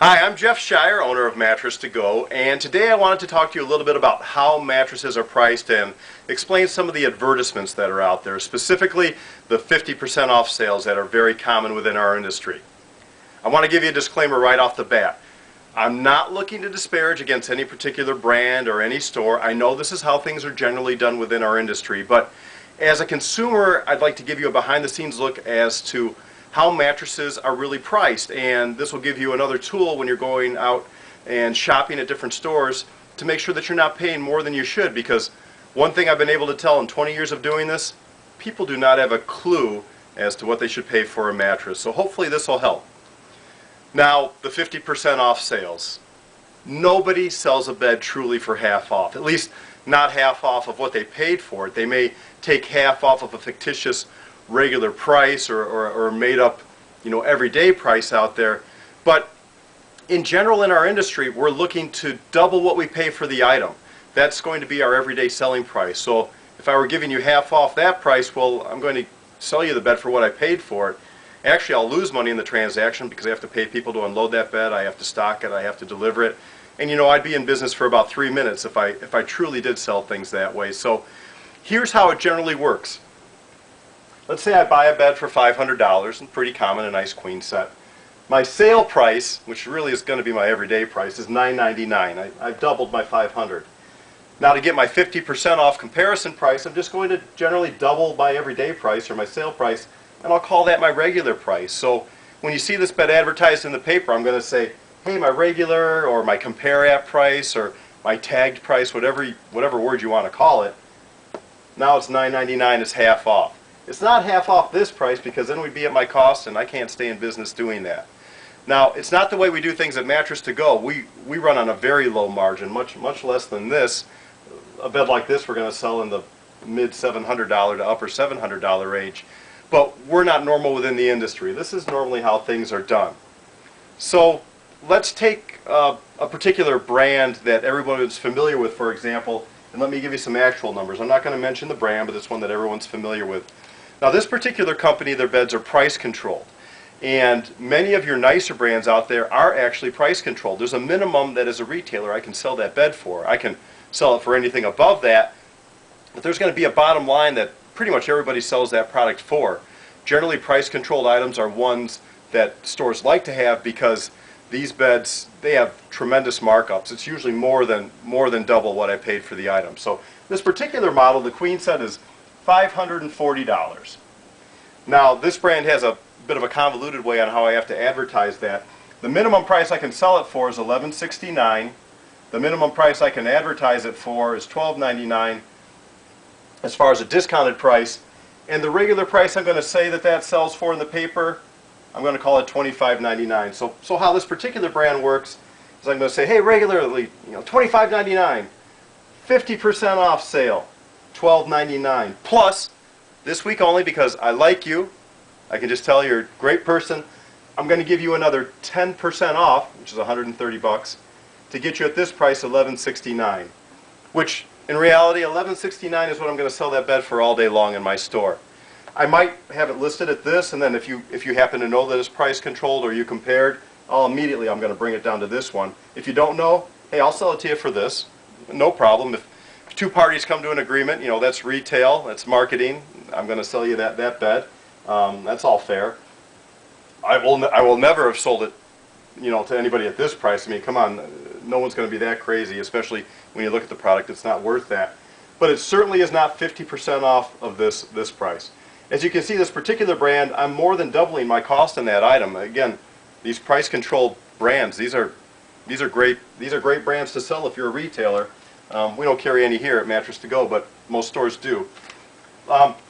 Hi, I'm Jeff Shire, owner of Mattress to Go, and today I wanted to talk to you a little bit about how mattresses are priced and explain some of the advertisements that are out there, specifically the 50% off sales that are very common within our industry. I want to give you a disclaimer right off the bat. I'm not looking to disparage against any particular brand or any store. I know this is how things are generally done within our industry, but as a consumer, I'd like to give you a behind-the-scenes look as to how mattresses are really priced, and this will give you another tool when you're going out and shopping at different stores to make sure that you're not paying more than you should, because one thing I've been able to tell in 20 years of doing this, people do not have a clue as to what they should pay for a mattress. So hopefully this will help. Now, the 50% off sales. Nobody sells a bed truly for half off, at least not half off of what they paid for it. They may take half off of a fictitious regular price or made up, everyday price out there. But in general in our industry, we're looking to double what we pay for the item. That's going to be our everyday selling price. So if I were giving you half off that price, well, I'm going to sell you the bed for what I paid for it. Actually, I'll lose money in the transaction because I have to pay people to unload that bed, I have to stock it, I have to deliver it. And I'd be in business for about 3 minutes if I truly did sell things that way. So here's how it generally works. Let's say I buy a bed for $500, and pretty common, a nice queen set. My sale price, which really is going to be my everyday price, is $999. I've doubled my $500. Now to get my 50% off comparison price, I'm just going to generally double my everyday price or my sale price, and I'll call that my regular price. So when you see this bed advertised in the paper, I'm going to say, hey, my regular or my compare app price or my tagged price, whatever word you want to call it. Now it's $999, it's half off. It's not half off this price because then we'd be at my cost and I can't stay in business doing that. Now, it's not the way we do things at Mattress to Go. We run on a very low margin, much less than this. A bed like this we're going to sell in the mid $700 to upper $700 range. But we're not normal within the industry. This is normally how things are done. So let's take a particular brand that everyone is familiar with, for example, and let me give you some actual numbers. I'm not going to mention the brand, but it's one that everyone's familiar with. Now this particular company, their beds are price controlled, and many of your nicer brands out there are actually price controlled. There's a minimum that as a retailer I can sell that bed for. I can sell it for anything above that, but there's going to be a bottom line that pretty much everybody sells that product for. Generally price controlled items are ones that stores like to have because these beds, they have tremendous markups. It's usually more than double what I paid for the item. So this particular model, the queen set, is $540. Now this brand has a bit of a convoluted way on how I have to advertise that. The minimum price I can sell it for is $1169. The minimum price I can advertise it for is $1299 as far as a discounted price. And the regular price I'm going to say that sells for in the paper, I'm going to call it $25.99. So how this particular brand works is I'm going to say, hey, regularly, $25.99, 50% off sale, $12.99. Plus, this week only because I like you, I can just tell you're a great person, I'm going to give you another 10% off, which is $130, to get you at this price, $11.69. Which, in reality, $11.69 is what I'm going to sell that bed for all day long in my store. I might have it listed at this, and then if you happen to know that it's price controlled or you compared, I'm going to bring it down to this one. If you don't know, hey, I'll sell it to you for this. No problem. If two parties come to an agreement, that's retail, that's marketing. I'm going to sell you that bed. That's all fair. I will never have sold it, to anybody at this price. I mean, come on, no one's going to be that crazy, especially when you look at the product. It's not worth that. But it certainly is not 50% off of this price. As you can see, this particular brand, I'm more than doubling my cost on that item. Again, these price-controlled brands, these are great brands to sell if you're a retailer. We don't carry any here at Mattress to Go, but most stores do.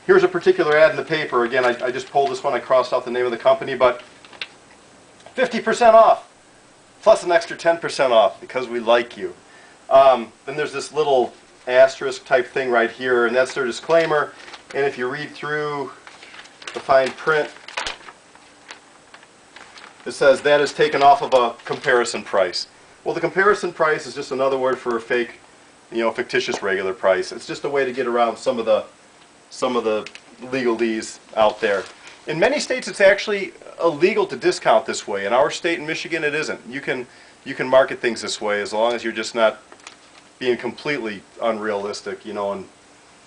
Here's a particular ad in the paper. Again, I just pulled this one. I crossed out the name of the company, but 50% off, plus an extra 10% off because we like you. Then there's this little asterisk type thing right here, and that's their disclaimer. And if you read through the fine print, it says that is taken off of a comparison price. Well, the comparison price is just another word for a fake, fictitious regular price. It's just a way to get around some of the legalese out there. In many states, it's actually illegal to discount this way. In our state, in Michigan, it isn't. You can market things this way as long as you're just not being completely unrealistic, and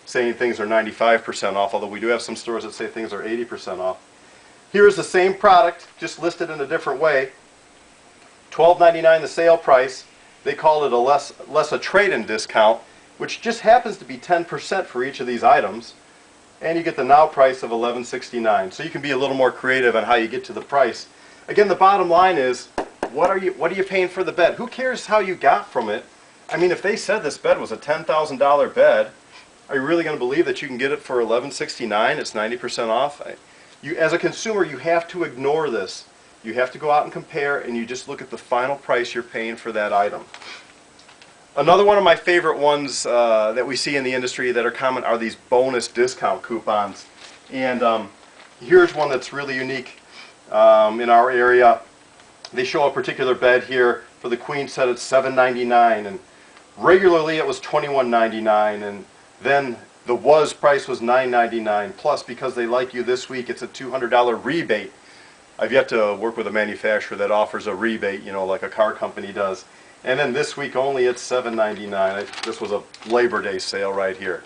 saying things are 95% off, although we do have some stores that say things are 80% off. Here's the same product, just listed in a different way. $12.99 the sale price. They call it a trade-in discount, which just happens to be 10% for each of these items. And you get the now price of $11.69. So you can be a little more creative on how you get to the price. Again, the bottom line is, what are you paying for the bed? Who cares how you got from it? I mean, if they said this bed was a $10,000 bed, are you really going to believe that you can get it for $11.69? It's 90% off. As a consumer, you have to ignore this. You have to go out and compare, and you just look at the final price you're paying for that item. Another one of my favorite ones that we see in the industry that are common are these bonus discount coupons. And here's one that's really unique in our area. They show a particular bed here for the queen set at $7.99, and regularly it was $21.99, and then the price was $9.99. Plus, because they like you this week, it's a $200 rebate. I've yet to work with a manufacturer that offers a rebate, like a car company does. And then this week only it's $7.99. This was a Labor Day sale right here.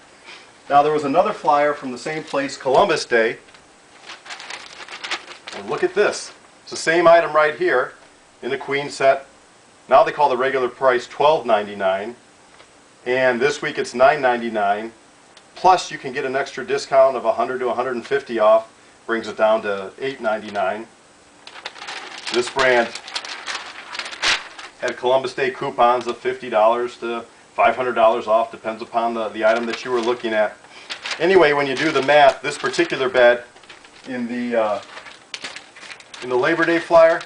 Now there was another flyer from the same place, Columbus Day. And look at this. It's the same item right here in the queen set. Now they call the regular price $12.99. And this week it's $9.99. Plus you can get an extra discount of $100 to $150 off. Brings it down to $8.99. This brand had Columbus Day coupons of $50 to $500 off, depends upon the item that you were looking at. Anyway, when you do the math, this particular bed in the Labor Day flyer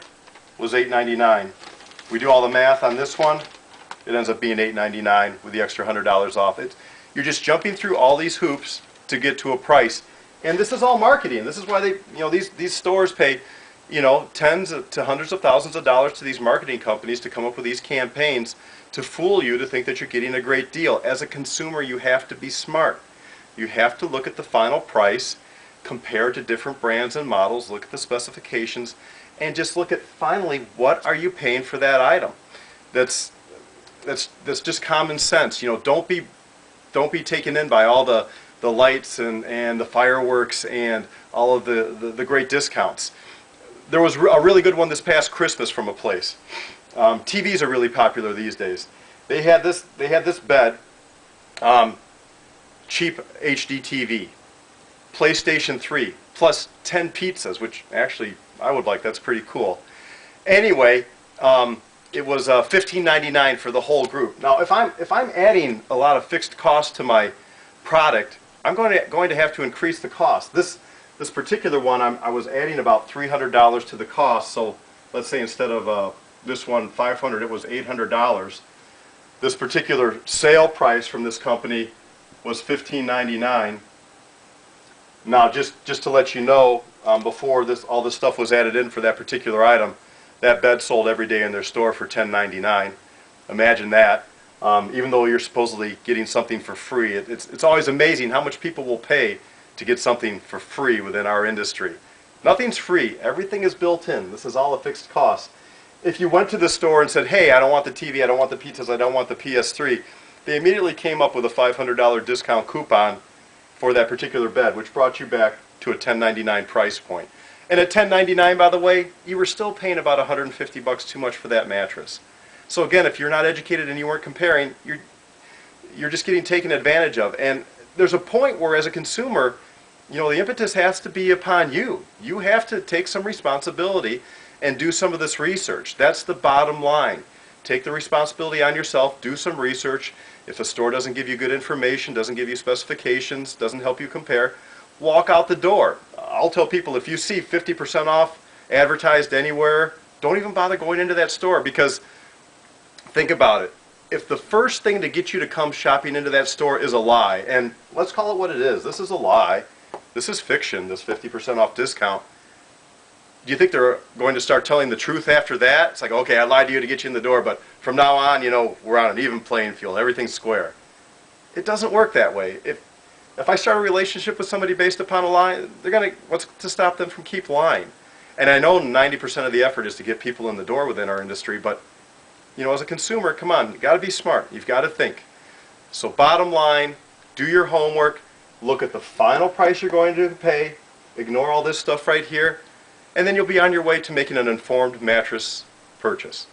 was $8.99. We do all the math on this one, it ends up being $8.99 with the extra $100 off. You're just jumping through all these hoops to get to a price. And this is all marketing. This is why these stores pay, tens to hundreds of thousands of dollars to these marketing companies to come up with these campaigns to fool you to think that you're getting a great deal. As a consumer, you have to be smart. You have to look at the final price, compare to different brands and models, look at the specifications, and just look at finally what are you paying for that item. That's just common sense. Don't be taken in by all the lights and the fireworks and all of the great discounts. There was a really good one this past Christmas from a place. TVs are really popular these days. They had this bed, cheap HD TV, PlayStation 3, plus 10 pizzas, which actually I would like. That's pretty cool. Anyway, it was $15.99 for the whole group. Now, if I'm adding a lot of fixed costs to my product, I'm going to have to increase the cost. This particular one, I was adding about $300 to the cost. So let's say instead of this one $500, it was $800. This particular sale price from this company was $15.99. Now, just to let you know, before all this stuff was added in for that particular item, that bed sold every day in their store for $10.99. Imagine that. Even though you're supposedly getting something for free, it's always amazing how much people will pay to get something for free within our industry. Nothing's free. Everything is built in. This is all a fixed cost. If you went to the store and said, hey, I don't want the TV, I don't want the pizzas, I don't want the PS3, they immediately came up with a $500 discount coupon for that particular bed, which brought you back to a $10.99 price point. And at $10.99, by the way, you were still paying about $150 too much for that mattress. So again, if you're not educated and you weren't comparing, you're just getting taken advantage of. And there's a point where, as a consumer, the impetus has to be upon you. You have to take some responsibility and do some of this research. That's the bottom line. Take the responsibility on yourself, do some research. If a store doesn't give you good information, doesn't give you specifications, doesn't help you compare, walk out the door. I'll tell people, if you see 50% off advertised anywhere, don't even bother going into that store, because think about it. If the first thing to get you to come shopping into that store is a lie, and let's call it what it is, this is a lie, this is fiction, this 50% off discount, do you think they're going to start telling the truth after that? It's like, okay, I lied to you to get you in the door, but from now on, we're on an even playing field, everything's square. It doesn't work that way. If I start a relationship with somebody based upon a lie, what's to stop them from keep lying? And I know 90% of the effort is to get people in the door within our industry, but as a consumer, come on, you got to be smart. You've got to think. So bottom line, do your homework, look at the final price you're going to pay, ignore all this stuff right here, and then you'll be on your way to making an informed mattress purchase.